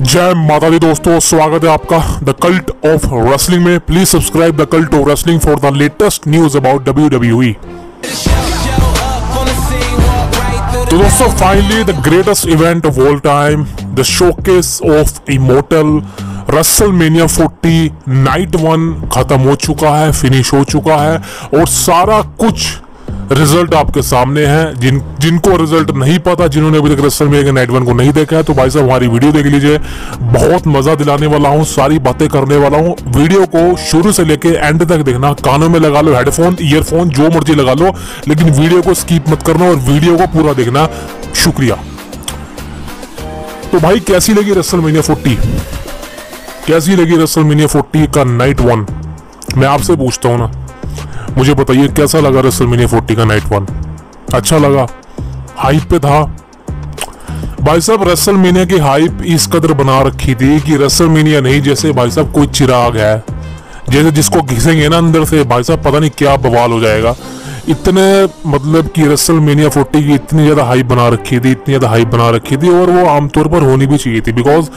जय माता दी दोस्तों, स्वागत है आपका द कल्ट ऑफ रेसलिंग में। Please subscribe the cult of wrestling for the latest news about WWE। तो दोस्तों, finally the greatest event of all time, the showcase of immortal WrestleMania 40 night 1 खत्म हो चुका है, फिनिश हो चुका है और सारा कुछ रिजल्ट आपके सामने है। जिनको रिजल्ट नहीं पता, जिन्होंने अभी तक रेसलमेनिया के नाइट 1 को नहीं देखा है, तो भाई साहब हमारी वीडियो देख लीजिए। बहुत मजा दिलाने वाला हूँ, सारी बातें करने वाला हूँ। वीडियो को शुरू से लेके एंड तक देखना। कानों में लगा लो हेडफोन, ईयरफोन, जो मर्जी लगा लो, लेकिन वीडियो को स्किप मत करना और वीडियो को पूरा देखना। शुक्रिया। तो भाई, कैसी लगी रेसलमेनिया 40? कैसी लगी रेसलमेनिया 40 का नाइट 1? मैं आपसे पूछता हूँ ना, मुझे बताइए कैसा लगा रेसलमेनिया 40 का नाइट 1? अच्छा लगा? हाइप पे था भाई साहब। रेसलमेनिया की हाइप इस कदर बना रखी थी कि रेसलमेनिया नहीं, जैसे भाई साहब कोई चिराग है, जैसे जिसको घिसेंगे ना अंदर से, भाई साहब पता नहीं क्या बवाल हो जाएगा। इतने मतलब कि रेसलमेनिया 40 की इतनी ज्यादा हाइप बना रखी थी, इतनी ज्यादा हाइप बना रखी थी, और वो आमतौर पर होनी भी चाहिए थी। बिकॉज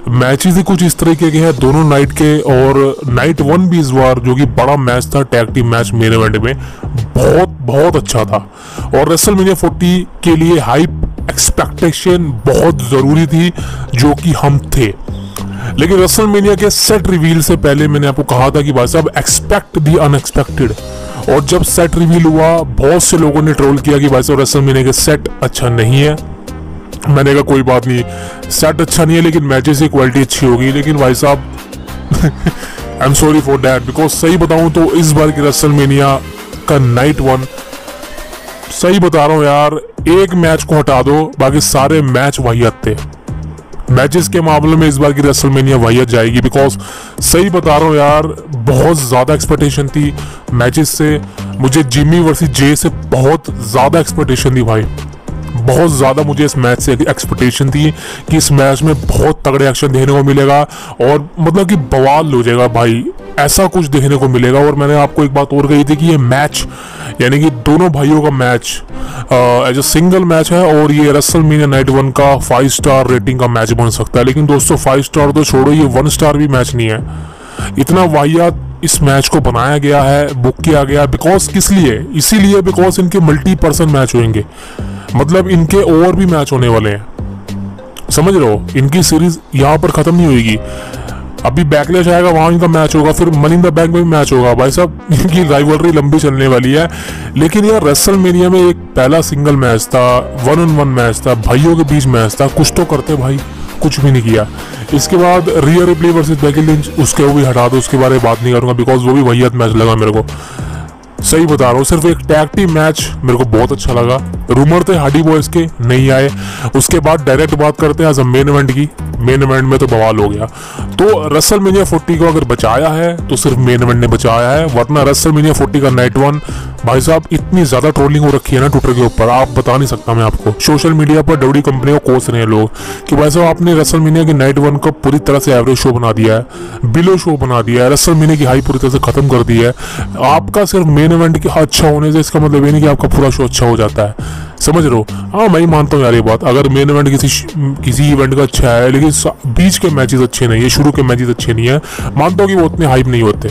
मैचेस ही कुछ इस तरीके के हैं दोनों नाइट के, और नाइट 1 भी इस बार जो कि बड़ा मैच था, tag team match main event में, बहुत अच्छा था। और रेसलमेनिया 40 के लिए हाइप एक्सपेक्टेशन बहुत जरूरी थी, जो कि हम थे। लेकिन रेसलमेनिया के सेट रिवील से पहले मैंने आपको कहा था कि भाई साहब एक्सपेक्ट द अनएक्सपेक्टेड। और जब सेट रिवील हुआ, बहुत से लोगों ने ट्रोल किया कि भाई साहब रेसलमेनिया के सेट अच्छा नहीं है। मैंने कहा कोई बात नहीं, सेट अच्छा नहीं है लेकिन मैचेस की क्वालिटी अच्छी होगी। लेकिन भाई साहब I am sorry for that, because सही बताऊं तो इस बार की रेसलमेनिया का नाइट 1, सही बता रहा हूं यार, एक मैच को हटा दो, बाकी सारे मैच वाहियत थे। मैचेस के मामले में इस बार की रेसलमेनिया वाहियत जाएगी। बिकॉज सही बता रहा हूं यार, बहुत ज्यादा एक्सपेक्टेशन थी मैचेस से। मुझे जिमी वर्सेस जे से बहुत ज्यादा एक्सपेक्टेशन थी भाई, बहुत ज्यादा मुझे इस मैच से एक्सपेक्टेशन थी कि इस मैच में बहुत तगड़े एक्शन देखने को मिलेगा और मतलब कि बवाल हो जाएगा भाई, ऐसा कुछ देखने को मिलेगा। और मैंने आपको एक बात और कही थी कि ये मैच, यानी कि दोनों भाइयों का match as a single match है, और ये रेसलमेनिया नाइट 1 का 5 स्टार रेटिंग का मैच बन सकता है। लेकिन दोस्तों, 5 स्टार तो छोड़ो, ये 1 स्टार भी मैच नहीं है। इतना वाहियात इस मैच को बनाया गया है, बुक किया गया। बिकॉज किस लिए? इसीलिए बिकॉज इनके मल्टी पर्सन मैच होंगे, मतलब इनके और भी मैच होने वाले हैं। समझ रहे हो? इनकी सीरीज यहाँ पर खत्म नहीं होगी। अभी बैकलैश आएगा, वहां इनका मैच होगा, फिर मनी इन द बैंक में भी मैच होगा। भाई साहब, इनकी राइवलरी लंबी चलने वाली है। लेकिन यार रेसलमेनिया में एक पहला सिंगल मैच था, 1-on-1 मैच था, भाइयों के बीच मैच था, कुछ तो करते भाई, कुछ भी नहीं किया। इसके बाद रिया रिप्ली वर्सेस बेकी लिंच, उसके वो भी हटा दो, उसके बारे में बात नहीं करूंगा, बिकॉज वो भी वाहियात मैच लगा मेरे को। सही बता रहा हूँ, सिर्फ एक टैग टीम मैच मेरे को बहुत अच्छा लगा। रूमर थे हार्डी बॉयज के, नहीं आए। उसके बाद डायरेक्ट बात करते हैं एज अ मेन इवेंट की। मेन इवेंट में तो बवाल हो गया। तो रेसलमेनिया 40 को अगर बचाया है तो सिर्फ मेन इवेंट ने बचाया है, वरना रेसलमेनिया 40 का नाइट 1 भाई साहब इतनी ज्यादा ट्रोलिंग हो रखी है ना ट्विटर के ऊपर, आप बता नहीं सकता मैं आपको। सोशल मीडिया पर WWE कंपनी को कोस रहे हैं लोग कि भाई साहब आपने रेसलमेनिया के नाइट 1 को पूरी तरह से एवरेज शो बना दिया है, बिलो शो बना दिया है, रेसलमेनिया की हाई पूरी तरह से खत्म कर दी है। आपका सिर्फ मेन इवेंट के अच्छा होने से इसका मतलब ये नहीं कि आपका पूरा शो अच्छा हो जाता है। समझ रहे हो? हाँ, मैं ही मानता हूँ यार ये बात। अगर मेन इवेंट किसी इवेंट का अच्छा है, लेकिन बीच के मैचेस अच्छे नहीं है, शुरू के मैचेस अच्छे नहीं है, मानता हूँ कि वो उतने हाइप नहीं होते।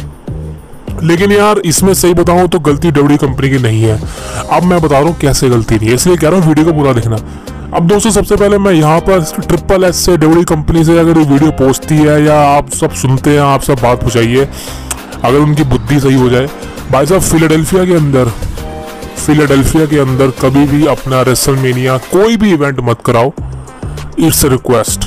लेकिन यार इसमें सही बताऊं तो गलती WWE कंपनी की नहीं है। अब मैं बता रहा हूँ कैसे गलती नहीं है, इसलिए कह रहा हूँ वीडियो को पूरा देखना। अब दोस्तों, सबसे पहले मैं यहाँ पर ट्रिपल एस से WWE कंपनी से अगर ये वीडियो पहुँचती है या आप सब सुनते हैं, आप सब बात पूछाइए, अगर उनकी बुद्धि सही हो जाए। भाई साहब, फिलाडेल्फिया के अंदर कभी भी अपना रेसलमेनिया कोई भी इवेंट मत कराओ, इट्स अ रिक्वेस्ट।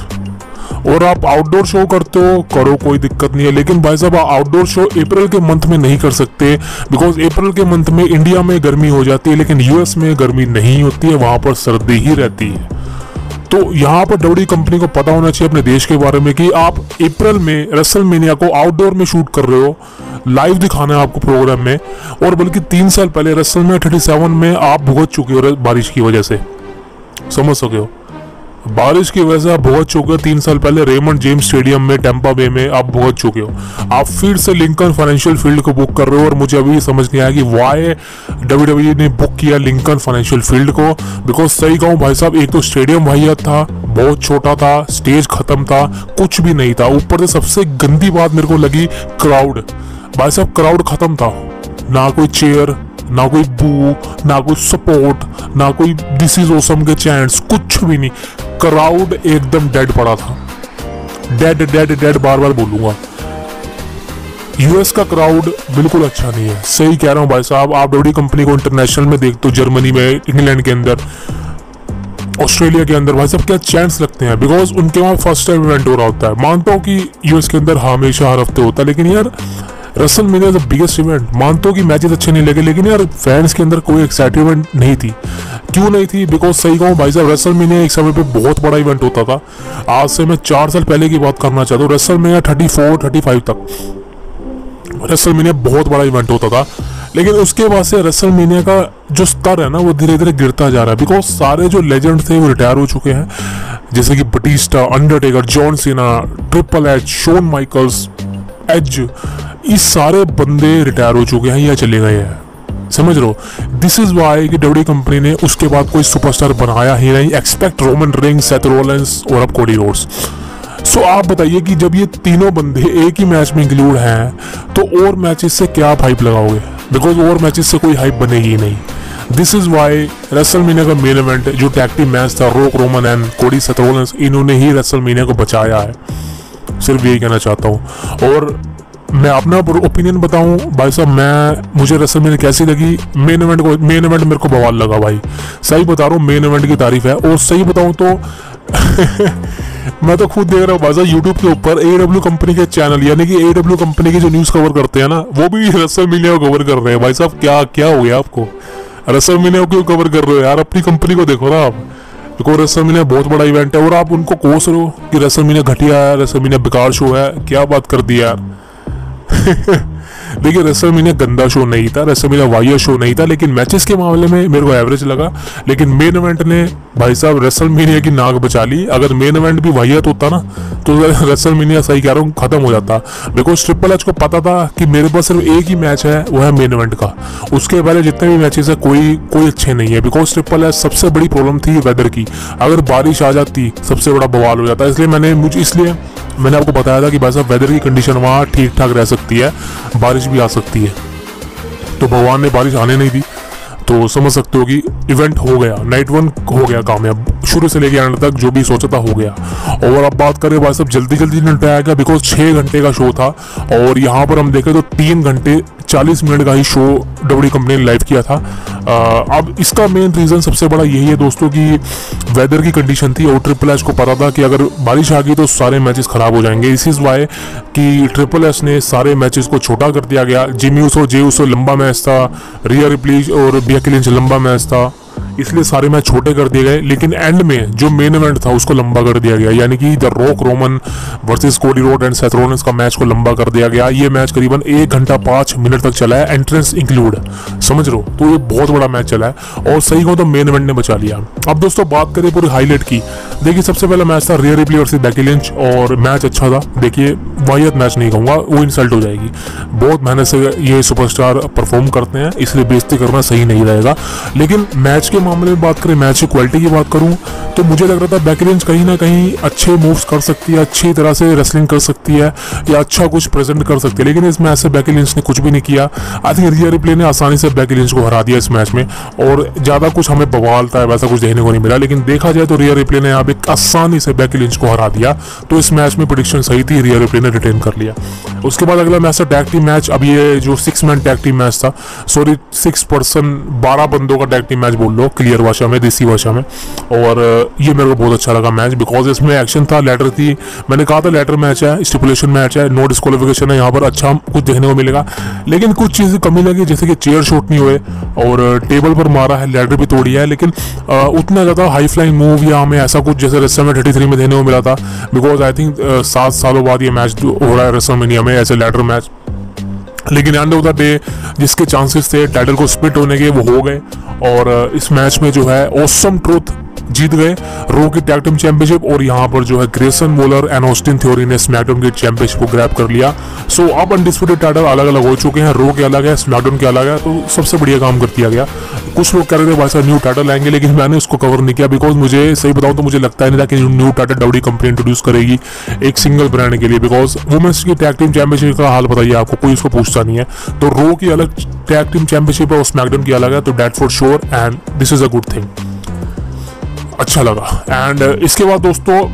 और आप आउटडोर शो करते हो, करो, कोई दिक्कत नहीं है। लेकिन भाई साहब, आउटडोर शो अप्रैल के मंथ में नहीं कर सकते, बिकॉज अप्रैल के मंथ में इंडिया में गर्मी हो जाती है, लेकिन यूएस में गर्मी नहीं होती है, वहां पर सर्दी ही रहती है। तो यहाँ पर WWE कंपनी को पता होना चाहिए अपने देश के बारे में कि आप अप्रैल में रेसलमेनिया को आउटडोर में शूट कर रहे हो, लाइव दिखाना है आपको प्रोग्राम में। और बल्कि 3 साल पहले रेसलमेनिया 37 में आप भुगत चुके हो बारिश की वजह से, समझ सके हो। बारिश की वजह से आप भुगत चुके हो 3 साल पहले रेमंड जेम्स स्टेडियम में टेम्पा बे में आप भुगत चुके हो। आप फिर से लिंकन फाइनेंशियल फील्ड को बुक कर रहे हो और मुझे अभी समझ नहीं आया कि वाई WWE ने बुक किया लिंकन फाइनेंशियल फील्ड को। बिकॉज सही कहूँ भाई साहब, एक तो स्टेडियम वाहियात था, बहुत छोटा था, स्टेज खत्म था, कुछ भी नहीं था। ऊपर से सबसे गंदी बात मेरे को लगी क्राउड। भाई साहब क्राउड खत्म था, ना कोई चेयर, ना कोई बू, ना कोई सपोर्ट, ना कोई दिस इज ऑसम के चैंट्स, कुछ भी नहीं। क्राउड एकदम डेड पड़ा था, डेड डेड डेड, बार बार बोलूंगा। यूएस का क्राउड बिल्कुल अच्छा नहीं है, सही कह रहा हूँ भाई साहब। आप WWE कंपनी को इंटरनेशनल में देखते हो, जर्मनी में, इंग्लैंड के अंदर, ऑस्ट्रेलिया के अंदर, भाई साहब क्या चैंट्स लगते हैं। बिकॉज उनके वहाँ फर्स्ट टाइम इवेंट हो रहा होता है। मानता हूँ कि यूएस के अंदर हमेशा हर हफ्ते होता है, लेकिन यार रेसलमेनिया द बिगेस्ट इवेंट। मानता हूँ कि मैचेस अच्छे नहीं लगे, लेकिन यार फैंस के अंदर कोई एक्साइटमेंट नहीं थी। क्यों नहीं थी? बिकॉज सही कहूँ भाई साहब, रेसलमेनिया एक समय पे बहुत बड़ा इवेंट होता था। आज से मैं 4 साल पहले की बात करना चाहता हूँ, रेसलमेनिया 34-35 तक रेसलमेनिया बहुत बड़ा इवेंट होता था। लेकिन उसके बाद से रेसलमेनिया का जो स्तर है ना, वो धीरे धीरे गिरता जा रहा है। बिकॉज सारे जो लेजेंड थे वो रिटायर हो चुके हैं, जैसे कि Batista, Undertaker, John Cena, triple H, Shawn Michaels, Edge, ये सारे बंदे रिटायर हो चुके हैं या चले गए हैं, समझ लो। दिस इज वाई कि WWE कंपनी ने उसके बाद कोई सुपरस्टार बनाया ही नहीं। Expect Roman rings, Seth Rollins और अब कोडी रोड्स। सो आप बताइए कि जब ये तीनों बंदे एक ही मैच में इंक्लूड हैं, तो और मैचेस से क्या आप हाइप लगाओगे? बिकॉज और मैचेस से कोई हाइप बनेगी ही नहीं। दिस इज वाई रेसलमेनिया का मेन इवेंट जो टैग टीम मैच था, rock, Roman and Cody, Seth Rollins, इन्होंने ही रेसलमेनिया को बचाया है। सिर्फ यही कहना चाहता हूँ। और मैं अपना ओपिनियन बताऊं भाई साहब, मुझे रेसलमेनिया कैसी लगी? मेन इवेंट मेरे को बवाल लगा भाई, सही बता रहा हूँ। मेन इवेंट की तारीफ है। और सही बताऊं तो मैं तो खुद देख रहा हूँ भाई साहब यूट्यूब के ऊपर AEW कंपनी के चैनल, यानी कि AEW कंपनी की जो न्यूज़ कवर करते हैं ना, वो भी रेसलमेनिया को कवर कर रहे हैं। भाई साहब क्या हो गया आपको? रेसलमेनिया को क्यों कवर कर रहे हो यार? अपनी कंपनी को देखो ना आप। बिकॉज रेसलमेनिया बहुत बड़ा इवेंट है और आप उनको कोस रहे हो कि रेसलमेनिया घटिया है, रेसलमेनिया बेकार शो है। क्या बात कर दी यार। देखिए रेसलमेनिया गंदा शो नहीं था, रेसलमेनिया वाहियात शो नहीं था, लेकिन मैचेस के मामले में मेरे को एवरेज लगा। लेकिन मेन इवेंट ने भाई साहब रेसलमेनिया की नाक बचा ली। अगर मेन इवेंट भी वाहियात होता ना, तो रेसलमेनिया, सही कह रहा हूँ, खत्म हो जाता। बिकॉज ट्रिपल एच को पता था कि मेरे पास सिर्फ एक ही मैच है, वो है मेन इवेंट का। उसके पहले जितने भी मैचेस है कोई अच्छे नहीं है। बिकॉज ट्रिपल एच सबसे बड़ी प्रॉब्लम थी वेदर की। अगर बारिश आ जाती सबसे बड़ा बवाल हो जाता। इसलिए मैंने आपको बताया था कि भाई साहब वेदर की कंडीशन वहाँ ठीक ठाक रह सकती है, बारिश भी आ सकती है। तो भगवान ने बारिश आने नहीं दी, तो समझ सकते हो कि इवेंट हो गया, नाइट 1 हो गया कामयाब। शुरू से लेकर एंड तक जो भी सोचा था हो गया। और अब बात करें भाई साहब, जल्दी निपटाया गया। बिकॉज 6 घंटे का शो था और यहाँ पर हम देखें तो 3 घंटे 40 मिनट का ही शो WWE कंपनी ने लाइव किया था। अब इसका मेन रीज़न सबसे बड़ा यही है दोस्तों कि वेदर की कंडीशन थी और ट्रिपल एच को पता था कि अगर बारिश आ गई तो सारे मैचेस खराब हो जाएंगे। इस इज़ वाई कि ट्रिपल एच ने सारे मैचेस को छोटा कर दिया गया। जिमी ऊसो, जे ऊसो लंबा मैच था, रिया रिप्ली और बेकी लिंच लंबा मैच था, इसलिए सारे मैच छोटे कर दिए गए। लेकिन एंड में जो मेन इवेंट था उसको लंबा कर दिया गया, यानी कि द रॉक, रोमन वर्सेस कोडी रोड एंड सेथ रोलिंस का मैच को लंबा कर दिया गया। ये मैच करीबन 1 घंटा 5 मिनट तक चला है, एंट्रेंस इंक्लूड, समझ लो। तो ये बहुत बड़ा मैच चला है और सही कहूं तो मेन इवेंट ने बचा लिया। अब दोस्तों बात करें पूरी हाईलाइट की। देखिए सबसे पहला मैच था रिया रिप्ली वर्सेस बेकी लिंच और मैच अच्छा था। देखिए वाहियात मैच नहीं कहूँगा, वो इंसल्ट हो जाएगी। बहुत मेहनत से ये सुपरस्टार परफॉर्म करते हैं, इसलिए बेइज्जती करना सही नहीं रहेगा। लेकिन मैच के मामले में बात करें, मैच की क्वालिटी की बात करूं तो मुझे लग रहा था बेकी लिंच कहीं ना कहीं अच्छे मूव्स कर सकती है, अच्छी तरह से रेसलिंग कर सकती है या अच्छा कुछ प्रेजेंट कर सकती है। लेकिन इस मैच से बेकी लिंच ने कुछ भी नहीं किया। आई थिंक रिया रिप्ली ने आसानी से बेकी लिंच को हरा दिया इस मैच में और ज़्यादा कुछ हमें बवाल था वैसा कुछ देखने को नहीं मिला। लेकिन देखा जाए तो रिया रिप्ली ने यहाँ पे आसानी से बेकी लिंच को हरा दिया। तो इस मैच में प्रेडिक्शन सही थी, रिया रिप्ली ने रिटेन कर लिया। उसके बाद अगला मैच था टैग टीम मैच। अब ये जो 6 मैन टैग टीम मैच था, सॉरी 6 पर्सन 12 बंदों का टैग टीम मैच बोल लो क्लियर भाषा में, देसी भाषा में। और ये मेरे को बहुत अच्छा लगा मैच बिकॉज इसमें एक्शन था, लैडर थी। मैंने कहा था लैडर मैच है, स्टिपुलेशन मैच है, नो डिस्क्वालिफिकेशन है, यहाँ पर अच्छा कुछ देखने को मिलेगा। लेकिन कुछ चीज़ें कमी लगी, जैसे कि चेयर शॉट नहीं हुए और टेबल पर मारा है, लैडर भी तोड़ी है। लेकिन उतना ज़्यादा हाई फ्लाइंग मूव या हमें ऐसा कुछ जैसे रेसलमेनिया 33 में देखने को मिला था। बिकॉज आई थिंक 7 सालों बाद ये मैच हो रहा है रेसलमेनिया में ऐसे लैडर मैच। लेकिन एंड ऑफ द डे जिसके चांसेस थे टाइटल को स्प्लिट होने के वो हो गए। और इस मैच में जो है ऑसम ट्रुथ जीत गए रो की टैग टीम चैंपियनशिप, और यहाँ पर जो है Grayson Waller and Austin theory ने स्मैकडाउन की चैंपियनशिप को ग्रैब कर लिया। सो अब अनडिस्प्यूटेड टाइटल अलग अलग हो चुके हैं, रो के अलग है, स्मैकडाउन के अलग है, तो सबसे बढ़िया काम कर दिया गया। कुछ लोग कह रहे थे भाई साहब न्यू टाइटल आएंगे, लेकिन मैंने उसको कवर नहीं किया, बिकॉज मुझे सही बताऊं तो मुझे लगता ही नहीं था कि new title WWE company introduce करेगी एक सिंगल ब्रांड के लिए, बिकॉज वुमेन्स की टैग टीम चैंपियनशिप का हाल बताइए आपको, कोई इसको पूछता नहीं है। तो रो की अलग टैग टीम चैंपियनशिप है और स्मैकडाउन की अलग है, तो that for sure and this is a good thing, अच्छा लगा। एंड इसके बाद दोस्तों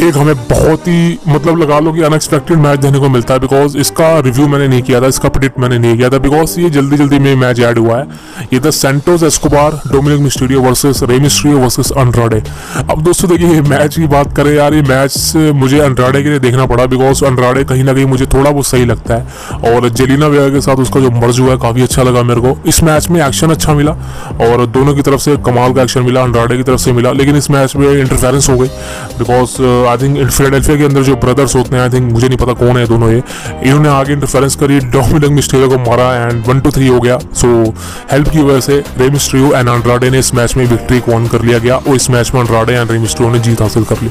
एक हमें बहुत ही मतलब लगा लो कि अनएक्सपेक्टेड मैच देखने को मिलता है, बिकॉज इसका रिव्यू मैंने नहीं किया था, इसका प्रेडिक्ट मैंने नहीं किया था, बिकॉज ये जल्दी जल्दी में मैच ऐड हुआ है। ये था Santos Escobar Dominik Mysterio versus Rey Mysterio versus Andrade. अब दोस्तों देखिए ये मैच की बात करें यार, ये मैच मुझे अंड्राडे के लिए देखना पड़ा, बिकॉज अंड्राडे कहीं ना कहीं मुझे थोड़ा बहुत सही लगता है, और जेलिना वेगा के साथ उसका जो मर्ज हुआ है काफ़ी अच्छा लगा मेरे को। इस मैच में एक्शन अच्छा मिला और दोनों की तरफ से कमाल का एक्शन मिला, अंड्राडे की तरफ से मिला, लेकिन इस मैच में इंटरफेरेंस हो गई, बिकॉज आई थिंक फिलाडेल्फिया के अंदर जो ब्रदर्स होते हैं, आई थिंक मुझे नहीं पता कौन है दोनों, ये इन्होंने आगे इंटरफेरेंस करी, डोमिनिक मिस्टीरियो को मारा एंड 1-2-3 हो गया। सो हेल्प की वजह से रे मिस्टीरियो एंड अंड्राडे ने इस मैच में विक्ट्री को ऑन कर लिया गया, और इस मैच में अंड्राडे एंड रे मिस्टीरियो ने जीत हासिल कर ली।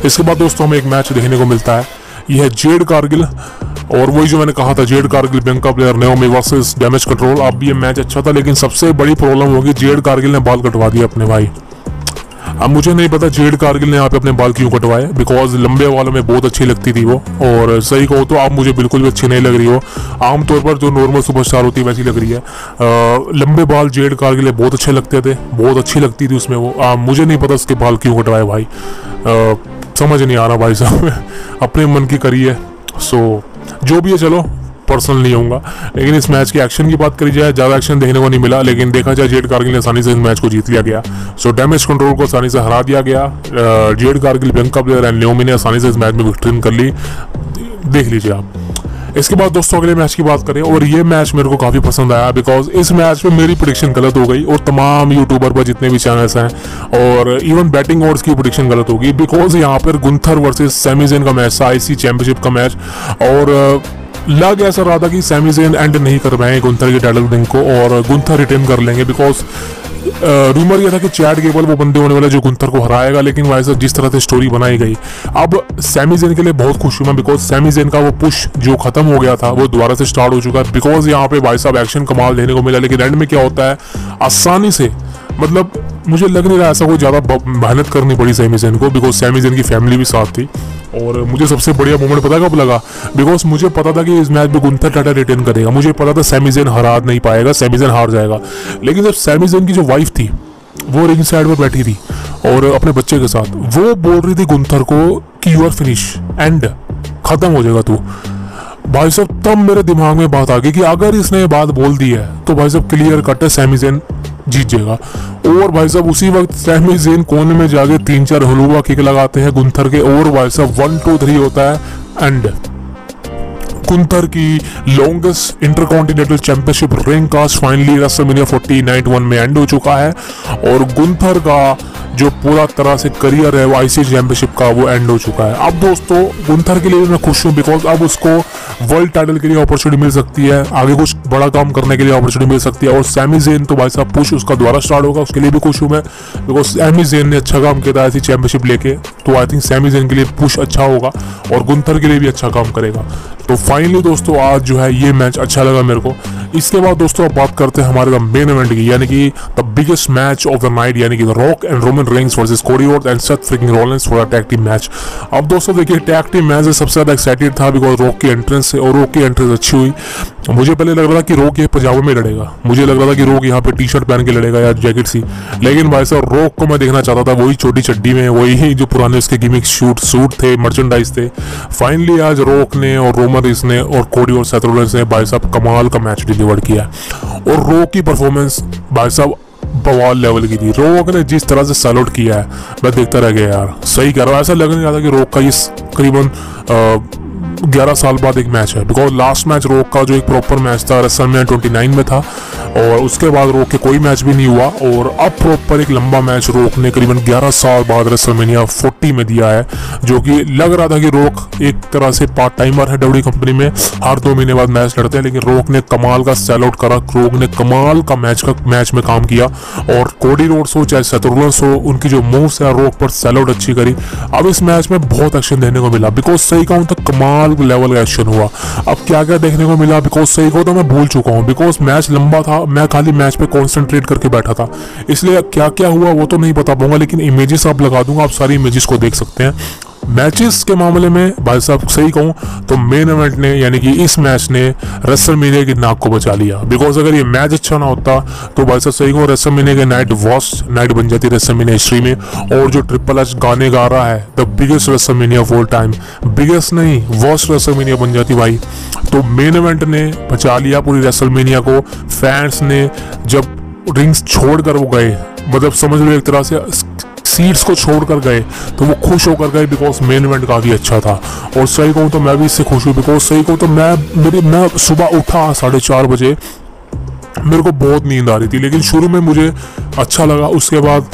इसके बाद दोस्तों हमें एक मैच देखने को मिलता है, यह है जेड कारगिल, और वही जो मैंने कहा था Jade Cargill Bianca Blair Naomi versus damage control. अब भी ये मैच अच्छा था, लेकिन सबसे बड़ी प्रॉब्लम होगी जेड कारगिल ने बाल कटवा दिया अपने भाई। अब मुझे नहीं पता जेड कारगिल ने यहाँ पे अपने बाल क्यों कटवाए, बिकॉज लंबे वालों में बहुत अच्छी लगती थी वो, और सही कहो तो अब मुझे बिल्कुल भी अच्छी नहीं लग रही हो, आमतौर पर जो नॉर्मल सुपरस्टार होती है वैसी लग रही है। लंबे बाल जेड कारगिल बहुत अच्छे लगते थे, बहुत अच्छी लगती थी उसमें वो। मुझे नहीं पता उसके बाल क्यों कटवाए भाई, समझ नहीं आ रहा भाई साहब अपने मन की करी है। सो जो भी है चलो पर्सनल नहीं होऊंगा, लेकिन इस मैच के एक्शन की बात करी जाए, ज़्यादा एक्शन देखने को नहीं मिला, लेकिन देखा जाए जेड कारगिल ने आसानी से इस मैच को जीत लिया गया। सो डैमेज कंट्रोल को आसानी से हरा दिया गया, Jade Cargill Bianca Blair and Naomi ने आसानी से इस मैच में विक्ट्री कर ली, देख लीजिए आप। इसके बाद दोस्तों अगले मैच की बात करें, और ये मैच मेरे को काफ़ी पसंद आया, बिकॉज इस मैच में मेरी प्रेडिक्शन गलत हो गई, और तमाम यूट्यूबर पर जितने भी चैनल्स हैं और इवन बैटिंग ओवर्स की प्रेडिक्शन गलत होगी, बिकॉज यहाँ पर गुंथर वर्सेस सैमी ज़ेन का मैच था, आईसी चैंपियनशिप का मैच, और लग ऐसा रहा था कि सैमी ज़ेन एंड नहीं कर पाएंगे गुंथर के टाइटल रिंग को, और गुंथर रिटेन कर लेंगे, बिकॉज रूमर यह था कि चैट गेबल वो बंदे होने वाले जो गुंथर को हराएगा, लेकिन भाई साहब जिस तरह से स्टोरी बनाई गई, अब सैमी ज़ेन के लिए बहुत खुश हूँ मैं, बिकॉज सैमी ज़ेन का वो पुश जो खत्म हो गया था वो दोबारा से स्टार्ट हो चुका है, बिकॉज यहाँ पे भाई साहब एक्शन कमाल देने को मिला, लेकिन एंड में क्या होता है आसानी से, मतलब मुझे लग नहीं रहा ऐसा कोई ज़्यादा मेहनत करनी पड़ी सैमी ज़ेन को, बिकॉज सैमी ज़ेन की फैमिली भी साथ थी। और मुझे सबसे बढ़िया मोमेंट पता कब लगा, बिकॉज मुझे पता था कि इस मैच में गुंथर टाइटल रिटेन करेगा, मुझे पता था सैमी ज़ेन हरा नहीं पाएगा, सैमी ज़ेन हार जाएगा, लेकिन जब सैमी ज़ेन की जो वाइफ थी वो रिंग साइड पर बैठी थी और अपने बच्चे के साथ वो बोल रही थी गुंथर को कि यू आर फिनिश, एंड खत्म हो जाएगा तू, भाई साहब तब मेरे दिमाग में बात आ गई कि अगर इसने ये बात बोल दी है तो भाई साहब क्लियर कट है सैमी ज़ेन जीत जाएगा। और भाई साहब उसी वक्त सैमी ज़ेन कोने में जाके 3-4 हलुआ किक लगाते हैं गुंथर के, और भाई साहब 1-2-3 होता है एंड गुंथर की longest intercontinental championship ring cast finally WrestleMania 40 night 1 में एंड हो चुका है, और गुंथर का जो पूरा तरह से करियर है वो आईसी चैंपियनशिप का वो एंड हो चुका है। अब दोस्तों गुंथर के लिए मैं खुश हूँ, बिकॉज अब उसको वर्ल्ड टाइटल के लिए अपॉर्चुनिटी मिल सकती है, आगे कुछ बड़ा काम करने के लिए अपॉर्चुनिटी मिल सकती है, और सैमी ज़ेन तो भाई साहब पुश उसका दोबारा स्टार्ट होगा, उसके लिए भी खुश हूँ मैं, बिकॉज सैमी ज़ेन ने अच्छा काम किया था ऐसी चैंपियनशिप लेके, तो आई थिंक सैमी ज़ेन के लिए पुश अच्छा होगा और गुंथर के लिए भी अच्छा काम करेगा। तो फाइनली दोस्तों आज जो है ये मैच अच्छा लगा मेरे को। इसके बाद दोस्तों अब बात करते हैं हमारे मेन इवेंट की, यानी कि the biggest match of the night, यानी कि rock and Roman Reigns versus Cody Rhodes and Seth fricking Rollins for a tag team match. अब दोस्तों देखिए टैग टीम मैच से सबसे ज्यादा एक्साइटेड था बिकॉज रॉक की एंट्रेंस से, और रॉक की एंट्रेंस अच्छी हुई। मुझे पहले लग रहा था कि रॉक ये पजामे में लड़ेगा, मुझे लग रहा था कि रॉक यहाँ पे टी शर्ट पहन के लड़ेगा या जैकेट सी, लेकिन भाई साहब रॉक को मैं देखना चाहता था वही छोटी चड्डी में, वही जो पुराने उसके गिमिक सूट थे, मर्चेंडाइज थे। फाइनली आज रॉक ने और रोमन रेंस ने और कोडी और सेथ रॉलिंस ने भाई साहब कमाल का मैच डिलीवर किया, और रॉक की परफॉर्मेंस भाई साहब बवाल लेवल की थी। रॉक ने जिस तरह से सैल्यूट किया है मैं देखता रह गया यार, सही कह रहा हूँ, ऐसा लग नहीं रहा था कि रॉक का ये करीबन 11 साल बाद एक मैच है, बिकॉज लास्ट मैच रॉक का जो एक प्रॉपर मैच था रेसलमेनिया 29 में था, और उसके बाद रोक के कोई मैच भी नहीं हुआ। और अब प्रॉपर एक लंबा मैच रोक ने करीबन 11 साल बाद रेसलमेनिया 40 में दिया है, जो कि लग रहा था कि रोक एक तरह से पार्ट टाइमर है डब्ल्यूडब्ल्यूई कंपनी में, हर 2 महीने बाद मैच लड़ते हैं, लेकिन रोक ने कमाल का सेल आउट करा। रोक ने कमाल का मैच में काम किया और कोडी रोड्स हो चाहे सेथ रॉलिंस हो, उनकी जो मूव्स है रोक पर सेल आउट अच्छी करी। अब इस मैच में बहुत एक्शन देखने को मिला, बिकॉज सही कहूँ तो कमाल लेवल का एक्शन हुआ। अब क्या क्या देखने को मिला, बिकॉज सही कहूँ तो मैं भूल चुका हूँ, बिकॉज मैच लंबा था, मैं खाली मैच पे कॉन्सेंट्रेट करके बैठा था, इसलिए क्या क्या हुआ वो तो नहीं बता पाऊंगा, लेकिन इमेजेस आप लगा दूंगा, आप सारी इमेजेस को देख सकते हैं। मैचेस के मामले में भाई साहब सही कहूँ तो मेन इवेंट ने यानी कि इस मैच ने रेसलमेनिया की नाक को बचा लिया, बिकॉज अगर ये मैच अच्छा ना होता तो भाई साहब सही कहूँ रेसलमेनिया के नाइट वर्स्ट नाइट बन जाती रेसलमेनिया हिस्ट्री में। और जो ट्रिपल एच गाने गा रहा है the biggest WrestleMania of all time, biggest नहीं वर्स्ट रेसलमेनिया बन जाती भाई। तो मेन इवेंट ने बचा लिया पूरी रेसलमेनिया को। फैंस ने जब रिंग्स छोड़कर वो गए, मतलब समझ लो एक तरह से सीट्स को छोड़कर गए, तो वो खुश होकर गए, बिकॉज मेन इवेंट काफ़ी अच्छा था। और सही कहूँ तो मैं भी इससे खुश हूँ, बिकॉज सही कहूँ तो मैं सुबह उठा 4:30 बजे, मेरे को बहुत नींद आ रही थी, लेकिन शुरू में मुझे अच्छा लगा, उसके बाद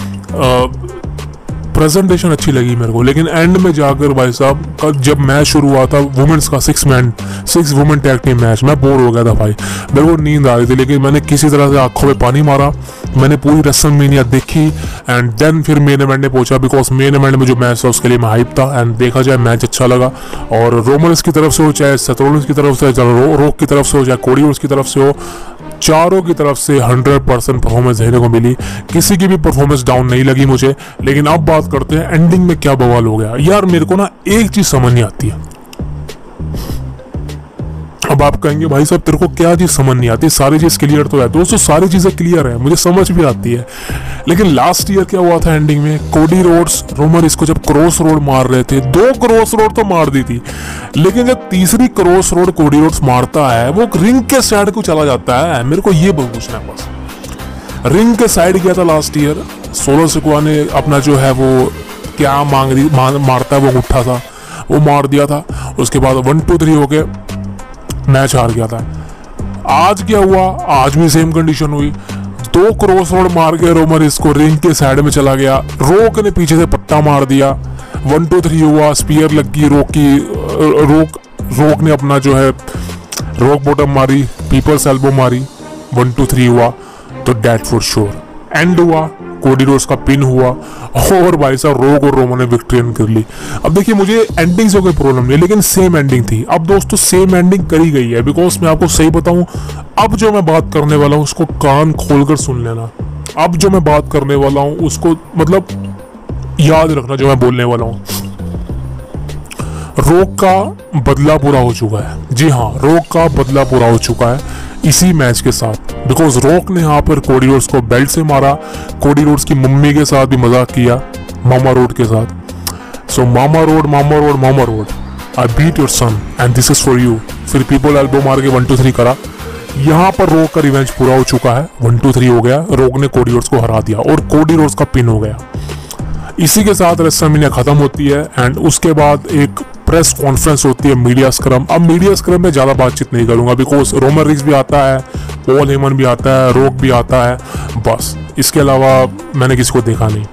प्रेजेंटेशन अच्छी लगी मेरे को, लेकिन एंड में जाकर भाई साहब कल जब मैच शुरू हुआ था वुमेन्स का 6 वुमेन टैग टीम मैच, मैं बोर हो गया था भाई, मेरे को नींद आ रही थी, लेकिन मैंने किसी तरह से आंखों में पानी मारा, मैंने पूरी रेसलमेनिया देखी एंड देन फिर मेन इवेंट ने पहुंचा, बिकॉज मेन इवेंट में जो मैच था उसके लिए मैं हाइप था एंड देखा जाए मैच अच्छा लगा। और रोमन्स की तरफ से हो चाहे सेथ रॉलिंस की तरफ से, रोक की तरफ से हो चाहे कोडी रोड्स की तरफ से हो, चारों की तरफ से 100% परफॉर्मेंस देने को मिली, किसी की भी परफॉर्मेंस डाउन नहीं लगी मुझे। लेकिन अब बात करते हैं एंडिंग में क्या बवाल हो गया यार, मेरे को ना एक चीज समझ नहीं आती है। अब आप कहेंगे भाई साहब तेरे को क्या चीज समझ नहीं आती, सारी चीज क्लियर तो है। दोस्तों सारी चीजें क्लियर है, मुझे समझ भी आती है, लेकिन लास्ट ईयर क्या हुआ था एंडिंग में, कोडी रोड्स रोमन इसको जब क्रॉस रोड मार रहे थे, 2 क्रॉस रोड तो मार दी थी, लेकिन जब तीसरी क्रॉस रोड कोडी रोड्स मारता है वो रिंग के साइड को चला जाता है। मेरे को ये पूछना है बस, रिंग के साइड गया था लास्ट ईयर, सोलो सिकुआ ने अपना जो है वो क्या मारता है वो गुट्ठा था वो मार दिया था, उसके बाद 1 2 3 होके मैच हार गया था। आज क्या हुआ, आज भी सेम कंडीशन हुई, 2 क्रॉस रोड मार के रोमन इसको रिंग के साइड में चला गया, रोक ने पीछे से पट्टा मार दिया, 1 2 3 हुआ, स्पीयर लगी रोक ने अपना जो है रोक बॉटम मारी, पीपल्स एल्बो मारी, 1 2 3 हुआ, तो डेट फॉर श्योर एंड हुआ, कोडी रोड्स का पिन हुआ और भाई साहब रोक और रोमन ने विक्ट्री कर ली। अब देखिए मुझे एंडिंग से कोई प्रॉब्लम नहीं, लेकिन सेम एंडिंग थी। अब दोस्तों सेम एंडिंग करी गई है, बिकॉज मैं आपको सही बताऊं, अब जो मैं बात करने वाला हूं उसको कान खोलकर सुन लेना। अब जो मैं बात करने वाला हूं उसको मतलब याद रखना जो मैं बोलने वाला हूं। रोक का बदला पूरा हो चुका है, जी हाँ रोक का बदला पूरा हो चुका है इसी मैच के साथ, बिकॉज रोक ने यहाँ पर कोडी रोड्स को बेल्ट से मारा, कोडी रोड्स की मम्मी के साथ भी मजाक किया, मामा रोड के साथ। So mama Rhodes I beat your son and this is for you. फिर पीपल एल्बो मार के 1 2 3 करा। यहाँ पर रोक का रिवेंज पूरा हो चुका है, 1 2 3 हो गया, रोक ने कोडी रोड्स को हरा दिया और कोडी रोड्स का पिन हो गया। इसी के साथ रेसलमेनिया खत्म होती है एंड उसके बाद एक प्रेस कॉन्फ्रेंस होती है, मीडिया स्क्रम। अब मीडिया स्क्रम में ज़्यादा बातचीत नहीं करूंगा, बिकॉज रोमन रिग्स भी आता है, पॉल हेमन भी आता है, रोक भी आता है, बस इसके अलावा मैंने किसी को देखा नहीं।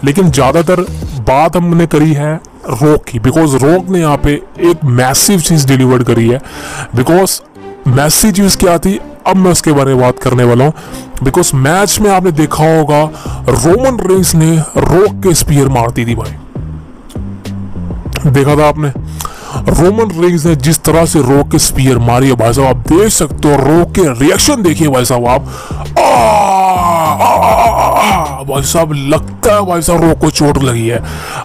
लेकिन ज़्यादातर बात हमने करी है रोक की, बिकॉज रोक ने यहाँ पे एक मैसिव चीज़ डिलीवर करी है। बिकॉज मैसिव चीज़ क्या थी, अब मैं उसके बारे में बात करने वाला हूँ। बिकॉज मैच में आपने देखा होगा रोमन रेंस ने रोक के स्पीयर मार दी थी भाई, देखा था आपने। रोमन रेंस ने जिस तरह से रोक के स्पीयर मारी है भाई साहब, आप देख सकते हो, रोक के रिएक्शन देखिए भाई साहब आप, भाई साहब लगता है भाई साहब रोक को चोट लगी है।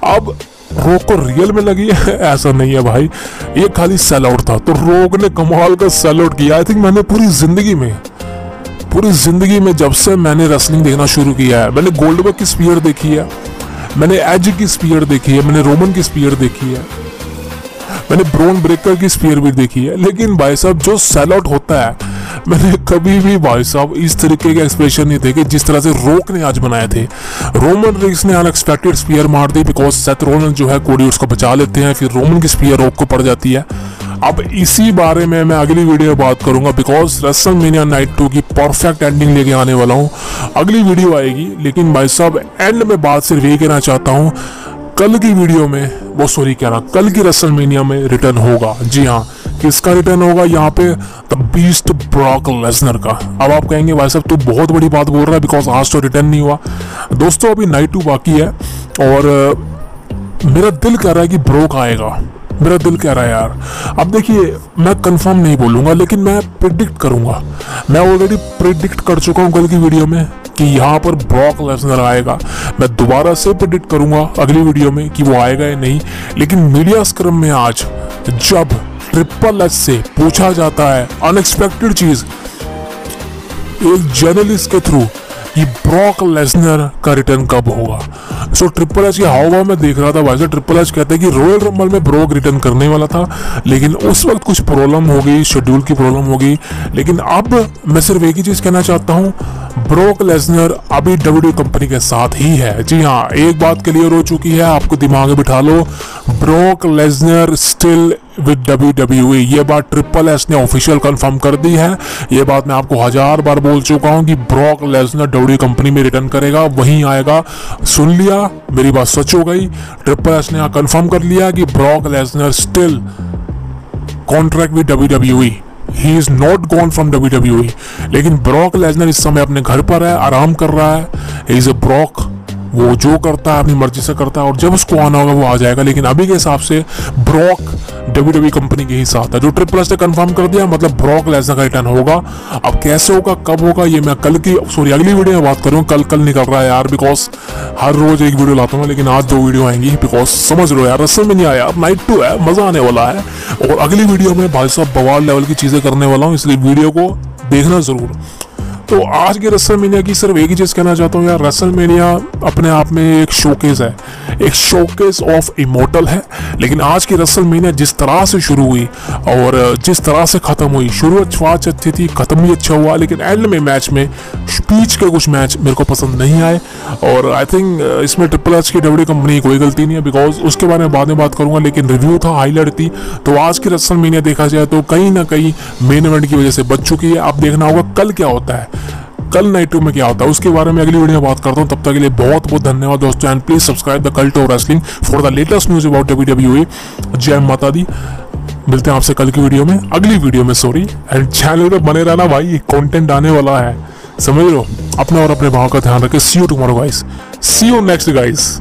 अब रोक को रियल में लगी है ऐसा नहीं है भाई, ये खाली सेल आउट था। तो रोक ने कमाल का सेल आउट किया। आई थिंक मैंने पूरी जिंदगी में जब से मैंने रेसलिंग देखना शुरू किया है, मैंने गोल्डबर्ग की स्पीयर देखी है, मैंने एज की स्पीयर देखी है, मैंने रोमन की स्पीयर देखी है, मैंने ब्रोन ब्रेकर की स्पीयर भी देखी है, लेकिन भाई साहब जो सेल आउट होता है मैंने कभी भी भाई साहब इस तरीके के एक्सप्रेशन नहीं देखे जिस तरह से रोक ने आज बनाए थे। रोमन रेंस ने अनएक्सपेक्टेड स्पीयर मार दी, बिकॉज सेथ रॉलिंस जो है कोडी रोड्स को बचा लेते हैं, फिर रोमन की स्पीयर रोक को पड़ जाती है। अब इसी बारे में मैं अगली वीडियो में बात करूंगा, बिकॉज रेसलमेनिया नाइट 2 की परफेक्ट एंडिंग लेके आने वाला हूं। अगली वीडियो आएगी, लेकिन भाई साहब एंड में बात सिर्फ ये कहना चाहता हूं, कल की वीडियो में वो सॉरी कह रहा, कल की रेसलमेनिया में रिटर्न होगा। जी हाँ, किसका रिटर्न होगा यहाँ पे? द बीस्ट ब्रॉक लेसनर का। अब आप कहेंगे भाई साहब तू बहुत बड़ी बात बोल रहा है, बिकॉज आज तो रिटर्न नहीं हुआ। दोस्तों अभी नाइट 2 बाकी है और मेरा दिल कह रहा है कि ब्रॉक आएगा, मेरा दिल कह रहा है यार। अब देखिए मैं कंफर्म नहीं बोलूंगा, लेकिन मैं प्रिडिक्ट करूंगा। मैं ऑलरेडी प्रिडिक्ट कर चुका हूं कल की वीडियो में कि यहाँ पर ब्रॉक लेसनर आएगा। मैं दोबारा से प्रिडिक्ट करूंगा अगली वीडियो में कि वो आएगा या नहीं। लेकिन मीडिया स्क्रम में आज जब ट्रिपल एच से पूछा जाता है अनएक्सपेक्टेड चीज एक जर्नलिस्ट के थ्रू कि ब्रॉक लेसनर का रिटर्न कब होगा, सो ट्रिपल एच के हाव में देख रहा था भाई साहब। ट्रिपल एच कहते हैं कि रॉयल रंबल में ब्रॉक रिटर्न करने वाला था, लेकिन उस वक्त कुछ प्रॉब्लम हो गई, शेड्यूल की प्रॉब्लम हो गई। लेकिन अब मैं सिर्फ एक ही चीज कहना चाहता हूँ, ब्रॉक लेसनर अभी डब्ल्यूडब्ल्यूई कंपनी के साथ ही है। जी हाँ, एक बात क्लियर हो चुकी है, आपको दिमाग में बिठा लो, Brock Lesnar still with WWE. ये बात ट्रिपल एच ने ऑफिशियल कंफर्म कर दी है। ये बात मैं आपको 1000 बार बोल चुका हूं कि ब्रॉक लेसनर डब्ल्यूडब्ल्यूई कंपनी में रिटर्न करेगा, वहीं आएगा। सुन लिया, मेरी बात सच हो गई। ट्रिपल एच ने कंफर्म कर लिया कि Brock Lesnar still contract with WWE, he is not gone from WWE. लेकिन ब्रॉक लेसनर इस समय अपने घर पर है, आराम कर रहा है। ही इज अ ब्रॉक, वो जो करता है अपनी मर्जी से करता है, और जब उसको आना होगा वो आ जाएगा। लेकिन अभी के हिसाब से ब्रॉक डब्ल्यूडब्ल्यूई कंपनी के ही साथ है, जो ट्रिपल एच ने कंफर्म कर दिया, मतलब ब्रॉक लेसनर का रिटर्न होगा। अब कैसे होगा, कब होगा, ये मैं कल की अगली वीडियो में बात करूँ। कल निकल रहा है यार, बिकॉज हर रोज एक वीडियो लाता हूँ, लेकिन आज 2 वीडियो आएंगी, बिकॉज समझ लो यार रेसलमेनिया यार नाइट 2 है, मजा आने वाला है। और अगली वीडियो में भाई साहब बवाल लेवल की चीजें करने वाला हूँ, इसलिए वीडियो को देखना जरूर। तो आज के रेसलमेनिया की सिर्फ एक ही चीज कहना चाहता हूँ यार, रेसलमेनिया अपने आप में एक शोकेस है, एक शोकेस ऑफ इमोर्टल है। लेकिन आज की रेसलमेनिया जिस तरह से शुरू हुई और जिस तरह से खत्म हुई, शुरुआत अच्छी थी, खत्म भी अच्छा हुआ, लेकिन एंड में मैच में स्पीच के कुछ मैच मेरे को पसंद नहीं आए। और आई थिंक इसमें ट्रिपल एच की डब्ल्यूडब्ल्यूई कंपनी की कोई गलती नहीं है, बिकॉज उसके बारे में बाद में बात करूंगा। लेकिन रिव्यू था, हाईलाइट थी। तो आज की रेसलमेनिया देखा जाए तो कहीं ना कहीं मेन इवेंट की वजह से बच चुकी है। अब देखना होगा कल क्या होता है, कल नाइट 2 में क्या होता है, उसके बारे में अगली वीडियो में बात करता हूँ। तब तक के लिए बहुत बहुत धन्यवाद दोस्तों, and please subscribe the cult of wrestling for the latest news about WWE. जय माता दी। मिलते हैं आपसे कल की वीडियो में, अगली वीडियो में सॉरी। एंड चैनल पे बने रहना भाई, कंटेंट आने वाला है, समझ लो। अपने और अपने भाव का ध्यान रखें। See you tomorrow guys, see you next guys.